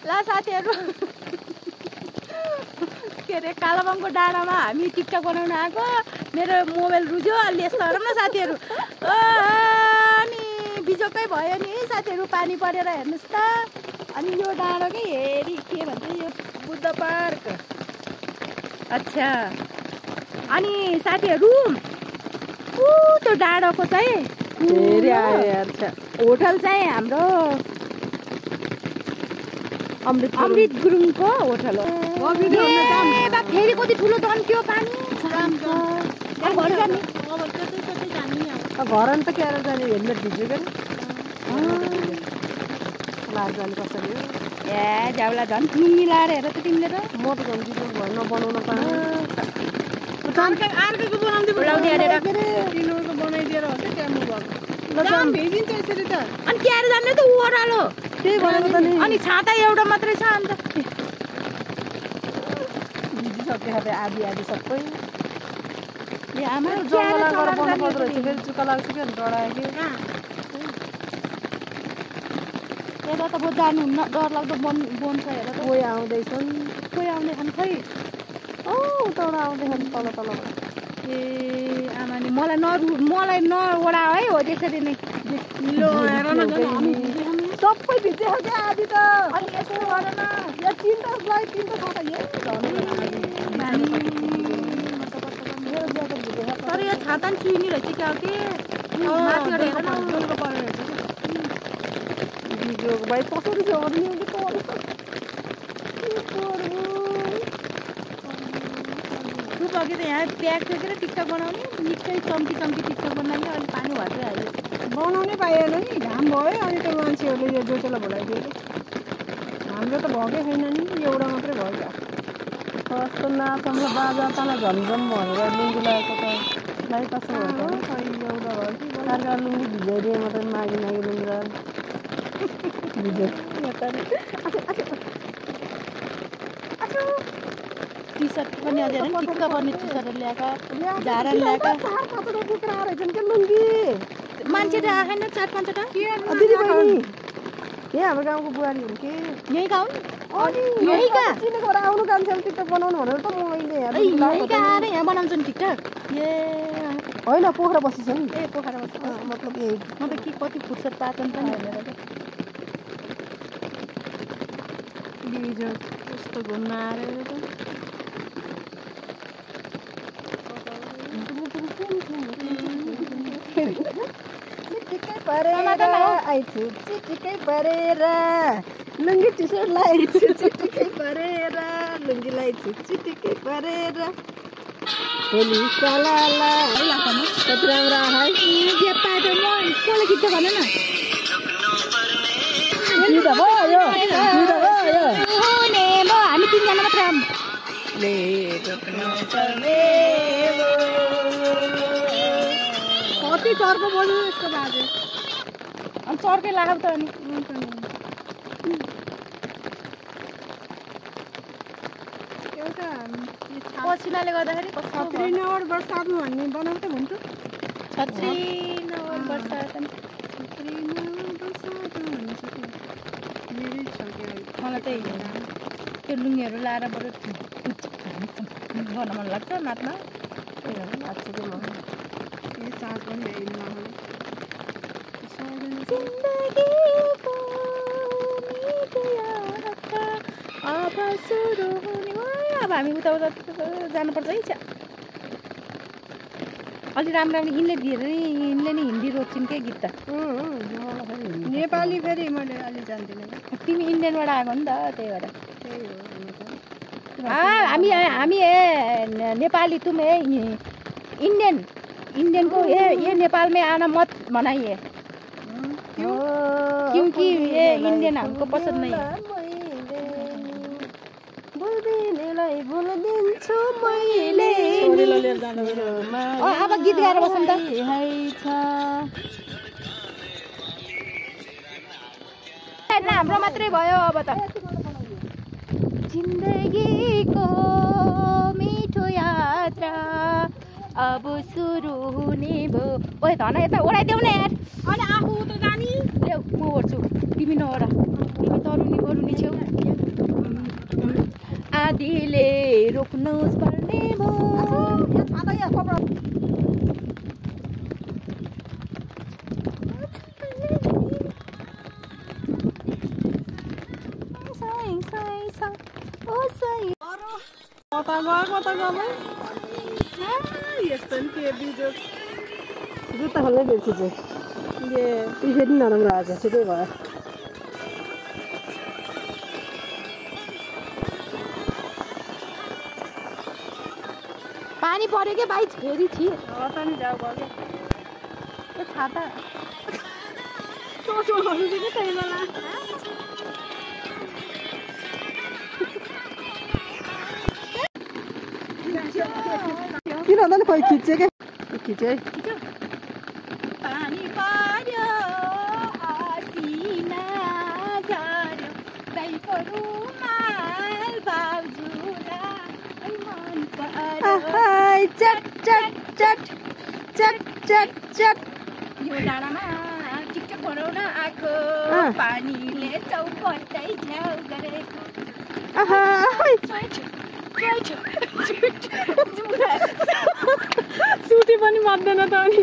ल साथीहरु के रे कालाबाङको डाँडामा हामी टिकटक बनाउन आएको मेरो मोबाइल रुज्यो अलि यस्तो गरौँ न साथीहरु अनि बिजोकै भयो नि साथीहरु पानी परेर हेर्नुस् त अनि यो डाँडाकै हेरी के भन्छ यो बुद्ध पार्क अच्छा अनि साथीहरु त्यो डाँडाको चाहिँ होटल चाहिँ हाम्रो अमृत गुरुङको होटल हो फेरि कति ठुलो तन्क्यो पानी घर त के जाने हेलमेट भिज्यो कसरी ए झ्याउला झन् लुङ्गी लाएर हेर त तिमीले त म त झन् घर नबनाउन बनाइदिएर हो क्या भेजिन्छ यसरी त अनि क्यारे जान्ने त ओह्रालो त्यही भनेको त नि अनि छाता एउटा मात्रै छ अन्त भिजिसक्यो अरे आधी सबै ए आमा जङ्गल गएर बनाउनु पर्दो रहेछ फेरि चुका लाग्छ क्या डरायो कि यता त म जानुहुन्न डरलाग्दो वन छ हेर त कोही आउँदैछन् कोही आउँदैछन् खै उताबाट आउँदैछन् तल ए आमा नि मलाई नओडा है हो त्यसरी नै सबै भिजेको क्या आधी त अनि यसो गरेन यहाँ तिनवटा तर यो छाता नि चुइनी रहेछ क्या के माथिबाट हेर न भाइ कसरी छ अघि त यहाँ प्याक थियो के टिकटक बनाउने निकै चम्की टिकटक बनाउने अहिले पानी भर्दै हाल्यो बनाउनै पाएन नि घाम भयो अनि त मान्छेहरूले यो जोतेला भोलाइदियो हाम्रो त भएकै छैन नि एउटा मात्रै भयो क्या कस्तो नाचम्लो बाजा तल झमझम भनेर लुङ्गी लगाएको त लाइ कसो भयो एउटा भयो कि अर्का लुङ्गी भिजाइदिए मात्रै मागी लुङ्गी भिज्यो टी सर्ट पनि अझै टिक्का पर्ने टी सर्टहरू ल्याएका झारा ल्याएका मान्छे त आएन 4-5वटा दिदी बहिनी यहाँ हाम्रो गाउँको बुहारी हुन् कि यही गाउँ चिनेको आउनु कान्छेले टिकटक बनाउनु भनेर त मैले आएर यहाँ बनाउँछन् टिकटक ए होइन पोखरा बसी छ नि ए पोखरा बसी मतलब यही म त के कति फुर्सद पाछन् पनि भनेर बिजो कस्तो घुम्न आएर चिटिकै परेर लुङ्गी टी सर्ट लगाइछु चिटिकै परेर लुङ्गी लगाइछु चिटिकै परेर होली सालाला कति राम्रो है कसले गीत भन न हामी 3 जना मात्र कति चर्को बोल्नु यसको बाजे अनि चर्कै लाग्यो त अनि एउटा पसिनाले गर्दाखेरि छत्री नवर बर्सातमा भन्ने बनाउँछ भन्छ छत्री नवर बर्सात मलाई चाहिँ त्यो लुङ्गीहरू लाएर बरु गर्न मन लाग्छ नाच्न लाग्छ कि म चार्ज पनि ल्याइदिनु अब सुरु हुने अब हामी उता जानुपर्छ है छ अलि राम्रो यिनले नि हिन्दी रोज्छन् के गीत त नेपाली फेरि मैले अलि जान्दिनँ तिमी इन्डियनबाट आएको नि त त्यही भएर हामी नेपाली तुम इंडियन को ये नेपाल में आना मत मनाइए क्योंकि ये इंडियन हमको पसंद नहीं है अब गीत गाएर बसौँ त हाम्रो मात्रै भयो अब त जिन्दगीको मिठो यात्रा अब सुरु हुने भो ओए धन यता ओडाइदेऊ न यार अनि आफू त जानी ल्याउ म ओड्छु तिमी नओडा तिमी तरुनी छेउ नदीले रोक्नु पर्ने भो कता गयो यस्तो नि के बिजोग जुत्ता खोल्नै बिर्सिछु ए टी सर्ट नराम्रो आज ठिकै भयो पानी पऱ्यो के भाइ फेरि थिए त नि जाऊ भयो ए छाता सोच्नु कि त्यही बेला किन होला नि खोइ खिच्यो के खिच्यो है पानी पर्यो हसिना झर्यो गाईको रुमाल बाउजुलाई मन पर्यो चट चट चट चट चट चट यो डाँडामा टिकटक बनाउन आएको पानीले चौपट्टै झ्याउ गरेको सुटी पनि मान्दैन त अनि